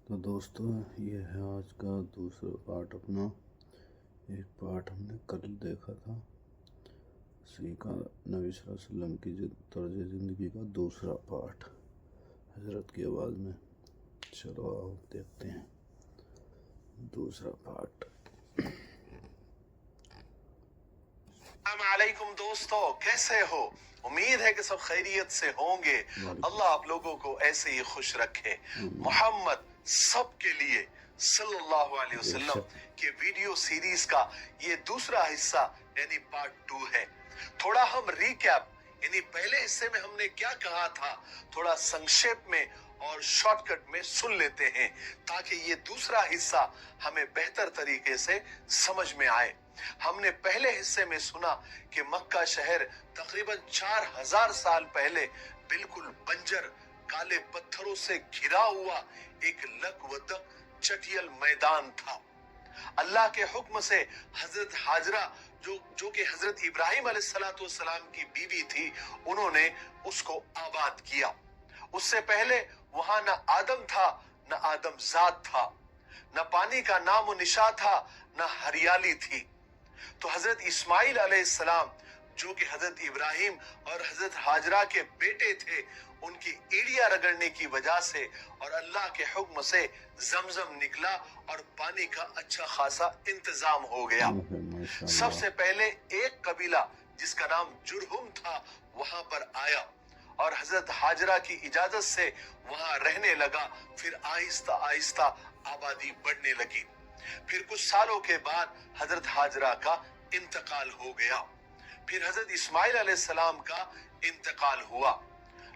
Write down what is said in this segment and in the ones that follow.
تو دوستو یہ ہے آج کا دوسرا پارٹ اپنا. ایک پارٹ ہم نے کل دیکھا تھا اسی کا نبی صلی اللہ علیہ وسلم کی طرز زندگی کا دوسرا پارٹ حضرت کی آواز میں. چلو آؤ دیکھتے ہیں دوسرا پارٹ. السلام علیکم دوستو، کیسے ہو؟ امید ہے کہ سب خیریت سے ہوں گے. اللہ آپ لوگوں کو ایسے ہی خوش رکھے. محمد سب کے لیے صلی اللہ علیہ وسلم کے ویڈیو سیریز کا یہ دوسرا حصہ یعنی پارٹ 2 ہے. تھوڑا ہم ریکیپ یعنی پہلے حصے میں ہم نے کیا کہا تھا تھوڑا سنکشیپ میں اور شارٹ کٹ میں سن لیتے ہیں تاکہ یہ دوسرا حصہ ہمیں بہتر طریقے سے سمجھ میں آئے. ہم نے پہلے حصے میں سنا کہ مکہ شہر تقریباً 4000 سال پہلے بالکل بنجر کالے پتھروں سے گھرا ہوا ایک لک و دک چٹیل میدان تھا. اللہ کے حکم سے حضرت حاجرہ جو کہ حضرت ابراہیم علیہ السلام کی بیوی تھی انہوں نے اس کو آباد کیا. اس سے پہلے وہاں نہ آدم تھا نہ آدم ذات تھا، نہ پانی کا نام و نشاں تھا نہ ہریالی تھی. تو حضرت اسماعیل علیہ السلام جو کہ حضرت ابراہیم اور حضرت حاجرہ کے بیٹے تھے ان کی ایڑیاں رگڑنے کی وجہ سے اور اللہ کے حکم سے زمزم نکلا اور پانی کا اچھا خاصا انتظام ہو گیا. سب سے پہلے ایک قبیلہ جس کا نام جرہم تھا وہاں پر آیا اور حضرت حاجرہ کی اجازت سے وہاں رہنے لگا. پھر آہستہ آہستہ آبادی بڑھنے لگی. پھر کچھ سالوں کے بعد حضرت حاجرہ کا انتقال ہو گیا. پھر حضرت اسماعیل علیہ السلام کا انتقال ہوا.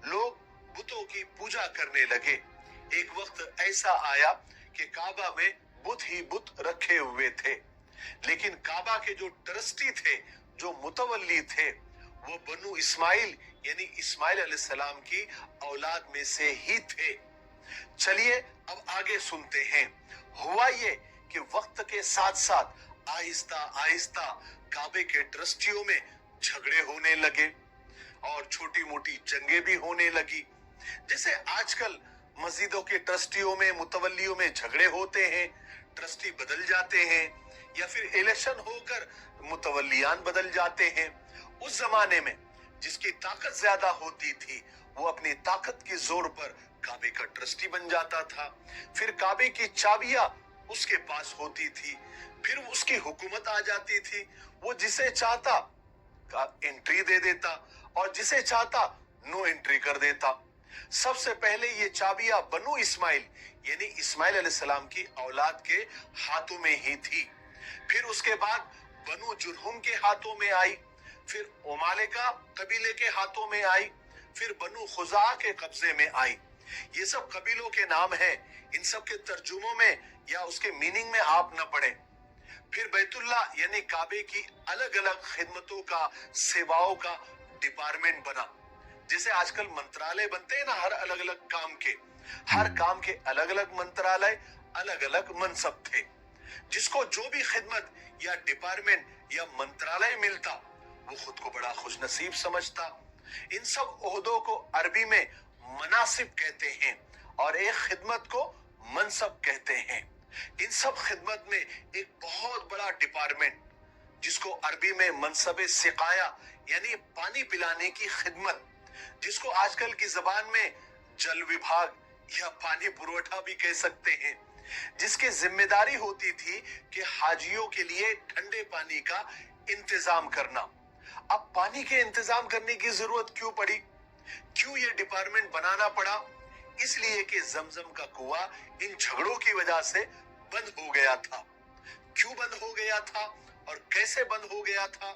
لوگ بتوں کی پوجا کرنے لگے. ایک وقت ایسا آیا کہ کعبہ میں بت ہی بت رکھے ہوئے تھے، لیکن کعبہ کے جو ٹرسٹی تھے جو متولی تھے وہ بنو اسماعیل یعنی اسماعیل علیہ السلام کی اولاد میں سے ہی تھے. چلیے اب آگے سنتے ہیں. ہوا یہ کہ وقت کے ساتھ ساتھ آہستہ آہستہ کعبے کے ٹرسٹیوں میں جھگڑے ہونے لگے اور چھوٹی موٹی جنگیں بھی ہونے لگی. جیسے آج کل مسجدوں کے ٹرسٹیوں میں متولیوں میں جھگڑے ہوتے ہیں، ٹرسٹی بدل جاتے ہیں یا پھر الیکشن ہو کر متولیان بدل جاتے ہیں. اس زمانے میں جس کی طاقت زیادہ ہوتی تھی وہ اپنی طاقت کے زور پر کعبے کا ٹرسٹی بن جاتا تھا. پھر کعبے کی چابیاں اس کے پاس ہوتی تھی، پھر اس کی حکومت آ جاتی تھی. وہ جسے چاہتا انٹری دے دیتا اور جسے چاہتا نو انٹری کر دیتا. سب سے پہلے یہ چابیاں بنو اسماعیل یعنی اسماعیل علیہ السلام کی اولاد کے ہاتھوں میں ہی تھی. پھر اس کے بعد بنو جرہم کے ہاتھوں میں آئی، پھر امالکہ قبیلے کے ہاتھوں میں آئی، پھر بنو خزاعہ کے قبضے میں آئی. یہ سب قبیلوں کے نام ہیں، ان سب کے ترجموں میں یا اس کے میننگ میں آپ نہ پڑھیں. پھر بیت اللہ یعنی کعبے کی الگ الگ خدمتوں کا سیواؤں کا ڈپارٹمنٹ بنا. جیسے آج کل منترالے بنتے ہیں نا ہر الگ الگ کام کے، ہر کام کے الگ الگ منترالے الگ الگ منصب تھے. جس کو جو بھی خدمت یا ڈپارٹمنٹ یا منترالے ملتا وہ خود کو بڑا خوش نصیب سمجھتا. ان سب عہدوں کو عربی میں مناصب کہتے ہیں اور ایک خدمت کو منصب کہتے ہیں. ان سب خدمت میں ایک بہت بڑا ڈپارٹمنٹ جس کو عربی میں منصب سقایا یعنی پانی پلانے کی خدمت، جس کو آج کل کی زبان میں جل وبھاگ یا پانی پروٹھا بھی کہہ سکتے ہیں، جس کی ذمہ داری ہوتی تھی کہ حاجیوں کے لیے ٹھنڈے پانی کا انتظام کرنا. اب پانی کے انتظام کرنے کی ضرورت کیوں پڑی؟ کیوں یہ ڈپارٹمنٹ بنانا پڑا؟ اس لیے کہ زمزم کا کنواں ان جھگڑوں کی وجہ سے بند ہو گیا تھا. کیوں بند ہو گیا تھا اور کیسے بند ہو گیا تھا؟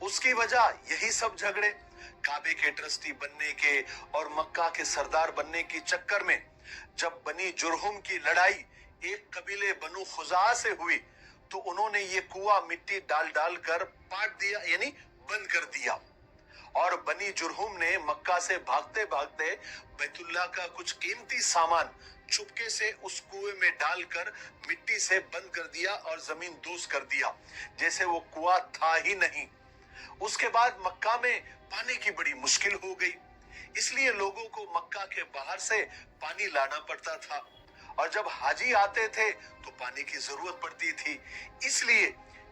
اس کی وجہ یہی سب جھگڑے کعبے کے ٹرسٹی بننے کے اور مکہ کے سردار بننے کی چکر میں جب بنی جرہم کی لڑائی ایک قبیلے بنو خزاعہ سے ہوئی تو انہوں نے یہ کنواں مٹی ڈال ڈال کر پاٹ دیا یعنی بند کر دیا. اور بنی جرہم نے مکہ سے بھاگتے بھاگتے بیت اللہ کا کچھ قیمتی سامان چپکے سے اس کنویں میں ڈال کر مٹی سے بند کر دیا اور زمین دوز کر دیا جیسے وہ کنواں تھا ہی نہیں. اس کے بعد مکہ میں پانی کی بڑی مشکل ہو گئی، اس لیے لوگوں کو مکہ کے باہر سے پانی لانا پڑتا تھا اور جب حاجی آتے تھے تو پانی کی ضرورت پڑتی تھی، اس لیے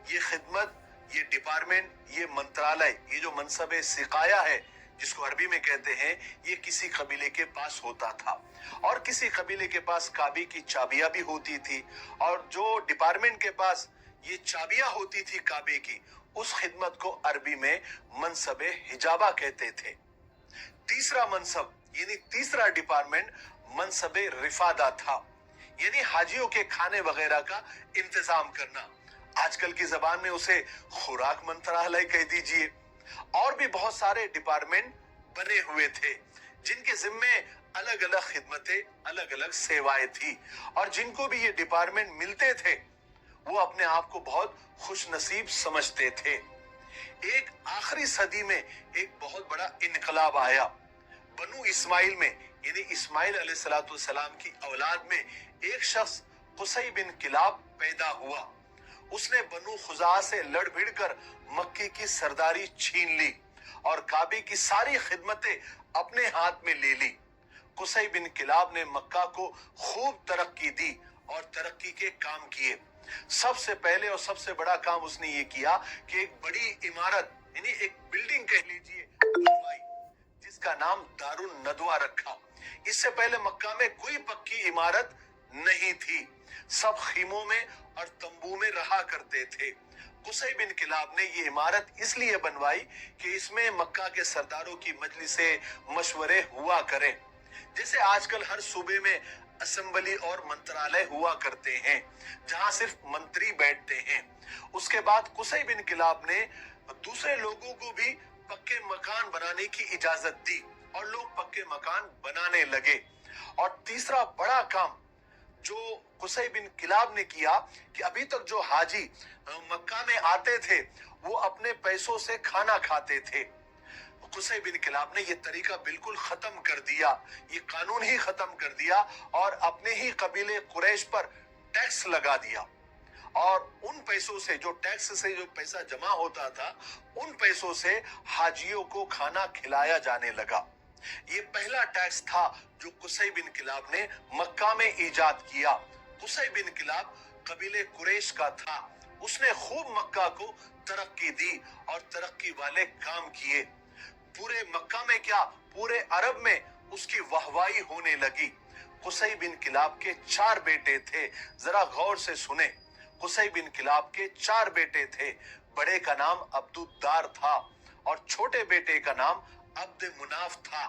یہ خدمت، یہ ڈپارٹمنٹ، یہ منترالے، یہ جو منصب سقایا ہے جس کو عربی میں کہتے ہیں، یہ کسی قبیلے کے پاس ہوتا تھا، اور کسی قبیلے کے پاس کعبے کی چابیاں بھی ہوتی تھی، اور جو ڈپارٹمنٹ کے پاس یہ چابیاں ہوتی تھی کعبے کی، اس خدمت کو عربی میں منصب حجابہ کہتے تھے۔ تیسرا منصب یعنی تیسرا ڈپارٹمنٹ منصب رفادہ تھا، یعنی حاجیوں کے کھانے وغیرہ کا انتظام کرنا، آج کل کی زبان میں اسے خوراک منترالے کہہ دیجئے۔ اور بھی بہت سارے ڈپارٹمنٹ بنے ہوئے تھے جن کے ذمے الگ الگ خدمتیں، الگ الگ سیوائیں تھی، اور جن کو بھی یہ ڈپارٹمنٹ ملتے تھے وہ اپنے آپ کو بہت خوش نصیب سمجھتے تھے۔ ایک آخری صدی میں ایک بہت بڑا انقلاب آیا، بنو اسماعیل میں، یعنی اسماعیل علیہ السلام کی اولاد میں ایک شخص قصی بن کلاب پیدا ہوا۔ اس نے بنو خزاعہ سے لڑ بھڑ کر مکی کی سرداری چھین لی اور کعبے کی ساری خدمتیں اپنے ہاتھ میں لے لی۔ قصی بن کلاب نے مکہ کو خوب ترقی دی اور ترقی کے کام کیے۔ سب سے پہلے اور سب سے بڑا کام اس نے یہ کیا کہ ایک بڑی عمارت، یعنی ایک بلڈنگ کہہ لیجئے، بنوائی جس کا نام دار الندوہ رکھا۔ اس سے پہلے مکہ میں کوئی پکی عمارت نہیں تھی، سب خیموں میں اور تمبو میں رہا کرتے تھے۔ قصی بن کلاب نے یہ عمارت اس لیے بنوائی کہ اس میں مکہ کے سرداروں کی مجلسیں، مشورے ہوا کریں، جیسے آج کل ہر صوبے میں اسمبلی اور منترالے ہوا کرتے ہیں جہاں صرف منتری بیٹھتے ہیں۔ اس کے بعد قصی بن کلاب نے دوسرے لوگوں کو بھی پکے مکان بنانے کی اجازت دی اور لوگ پکے مکان بنانے لگے۔ اور تیسرا بڑا کام جو قصی بن کلاب نے کیا کہ ابھی تک جو حاجی مکہ میں آتے تھے وہ اپنے پیسوں سے کھانا کھاتے تھے، قصی بن کلاب نے یہ طریقہ بالکل ختم کر دیا، یہ قانون ہی ختم کر دیا اور اپنے ہی قبیلے قریش پر ٹیکس لگا دیا، اور ان پیسوں سے، جو ٹیکس سے جو پیسہ جمع ہوتا تھا، ان پیسوں سے حاجیوں کو کھانا کھلایا جانے لگا۔ یہ پہلا ٹیکس تھا جو قصی بن کلاب نے مکہ میں ایجاد کیا۔ قصی بن کلاب قبیلے قریش کا تھا، اس نے خوب مکہ کو ترقی دی اور ترقی والے کام کیے۔ پورے مکہ میں کیا، پورے عرب میں اس کی واہوائی ہونے لگی۔ قصی بن کلاب کے 4 بیٹے تھے، ذرا غور سے سنیں۔ قصی بن کلاب کے 4 بیٹے تھے، بڑے کا نام عبد الدار تھا اور چھوٹے بیٹے کا نام عبد مناف تھا۔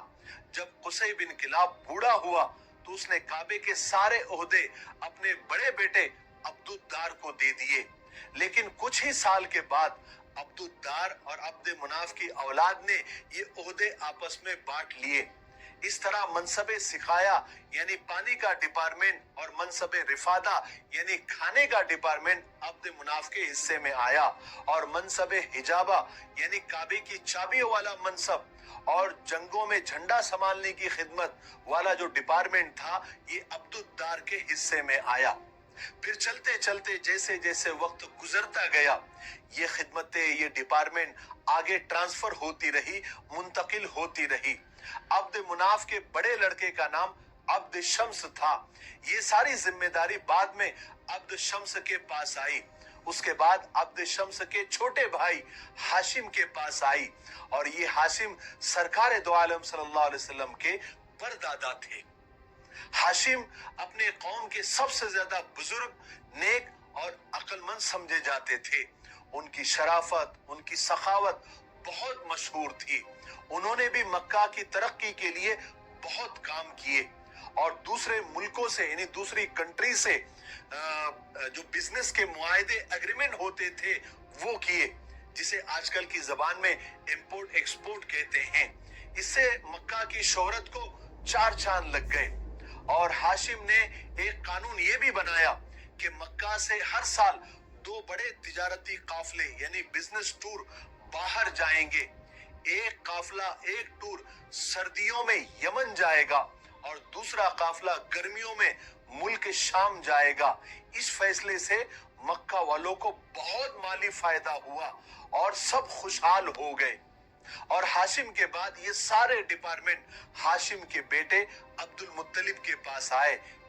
جب قصی بن کلاب بوڑھا ہوا تو اس نے کعبے کے سارے عہدے اپنے بڑے بیٹے عبد الدار کو دے دیے، لیکن کچھ ہی سال کے بعد عبد الدار اور عبد مناف کی اولاد نے یہ عہدے آپس میں بانٹ لیے۔ اس طرح منصب سقایا یعنی پانی کا ڈپارٹمنٹ اور منصب رفادہ یعنی کھانے کا ڈپارٹمنٹ عبد مناف کے حصے میں آیا، اور منصب حجابہ یعنی کعبے کی چابیوں والا منصب اور جنگوں میں جھنڈا سنبھالنے کی خدمت والا جو ڈپارٹمنٹ تھا، یہ عبد الدار کے حصے میں آیا۔ پھر چلتے چلتے جیسے جیسے وقت گزرتا گیا، یہ خدمتیں، یہ ڈپارٹمنٹ آگے ٹرانسفر ہوتی رہی، منتقل ہوتی رہی۔ عبد مناف کے بڑے لڑکے کا نام عبد شمس تھا۔ یہ ساری ذمہ داری بعد میں عبد شمس کے پاس آئی۔ اس کے بعد عبد شمس کے چھوٹے بھائی ہاشم کے پاس آئی، اور یہ ہاشم سرکار دو عالم صلی اللہ علیہ وسلم کے پردادا تھے۔ ہاشم اپنے قوم کے سب سے زیادہ بزرگ، نیک اور عقل مند سمجھے جاتے تھے۔ ان کی شرافت، ان کی سخاوت بہت مشہور تھی۔ انہوں نے بھی مکہ کی ترقی کے لیے بہت کام کیے، اور دوسرے ملکوں سے یعنی دوسری کنٹری سے جو بزنس کے معاہدے، ایگریمنٹ ہوتے تھے وہ کیے، جسے آج کل کی زبان میں امپورٹ ایکسپورٹ کہتے ہیں۔ اس سے مکہ کی شہرت کو 4 چاند لگ گئے۔ اور ہاشم نے ایک قانون یہ بھی بنایا کہ مکہ سے ہر سال 2 بڑے تجارتی قافلے یعنی بزنس ٹور باہر جائیں گے۔ ایک قافلہ، ایک ٹور سردیوں میں یمن جائے گا اور دوسرا قافلہ گرمیوں میں ملک شام جائے گا۔ اس فیصلے سے مکہ والوں کو بہت مالی فائدہ ہوا اور سب خوشحال ہو گئے۔ اور ہاشم کے بعد یہ سارے ڈپارٹمنٹ ہاشم کے بیٹے عبد المطلب کے پاس آئے۔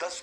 10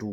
2।